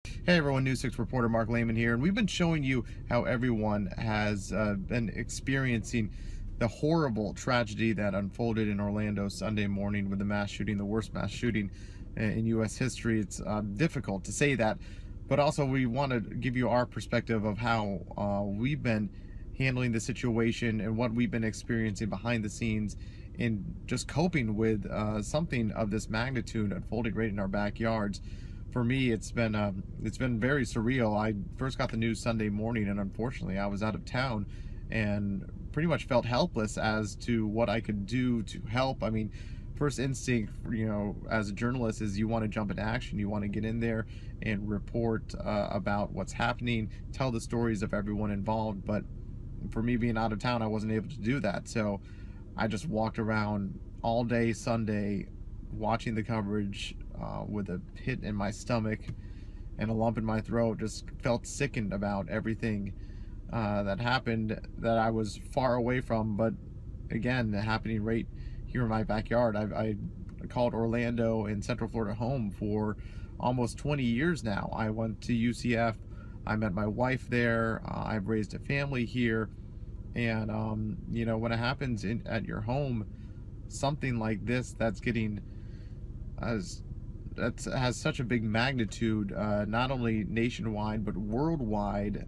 Hey everyone, News 6 reporter Mark Lehman here, and we've been showing you how everyone has been experiencing the horrible tragedy that unfolded in Orlando Sunday morning with the mass shooting, the worst mass shooting in U.S. history. It's difficult to say that, but also we want to give you our perspective of how we've been handling the situation and what we've been experiencing behind the scenes in just coping with something of this magnitude unfolding right in our backyards. For me, it's been very surreal. I first got the news Sunday morning, and unfortunately, I was out of town, and pretty much felt helpless as to what I could do to help. I mean, first instinct, as a journalist, is you want to jump into action. You want to get in there and report about what's happening, tell the stories of everyone involved. But for me, being out of town, I wasn't able to do that. So I just walked around all day Sunday, watching the coverage with a pit in my stomach and a lump in my throat. Just felt sickened about everything that happened that I was far away from, but again, happening right here in my backyard. I called Orlando and Central Florida home for almost 20 years now. I went to UCF. I met my wife there. I've raised a family here. And, when it happens at your home, something like this that's getting that has such a big magnitude, not only nationwide but worldwide,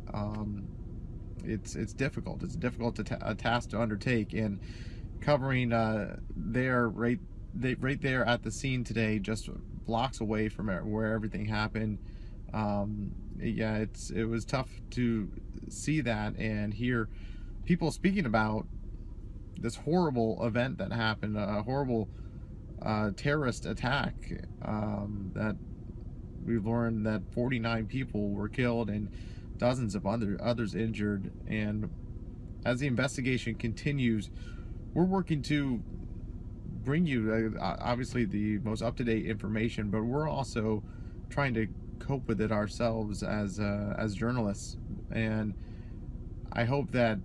it's difficult. It's difficult a task to undertake, and covering right there at the scene today, just blocks away from where everything happened. Yeah, it was tough to see that and hear people speaking about this horrible event that happened, a horrible terrorist attack that we've learned that 49 people were killed and dozens of others injured. And as the investigation continues, we're working to bring you obviously the most up-to-date information, but we're also trying to cope with it ourselves as journalists. And I hope that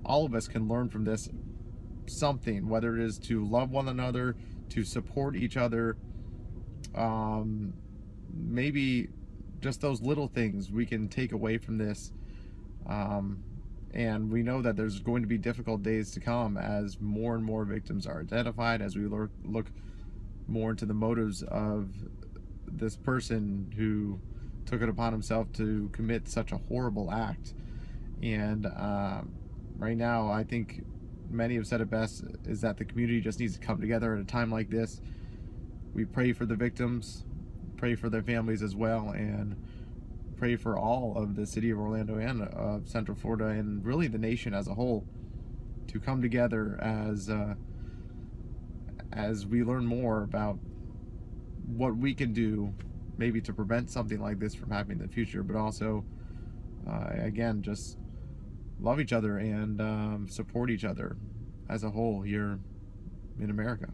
all of us can learn from this something, whether it is to love one another, to support each other, maybe just those little things we can take away from this. And we know that there's going to be difficult days to come as more and more victims are identified, as we look more into the motives of this person who took it upon himself to commit such a horrible act. And right now, I think many have said it best, is that the community just needs to come together at a time like this. We pray for the victims, pray for their families as well, and pray for all of the city of Orlando and of Central Florida and really the nation as a whole to come together as we learn more about what we can do maybe to prevent something like this from happening in the future, but also again, just love each other and support each other as a whole here in America.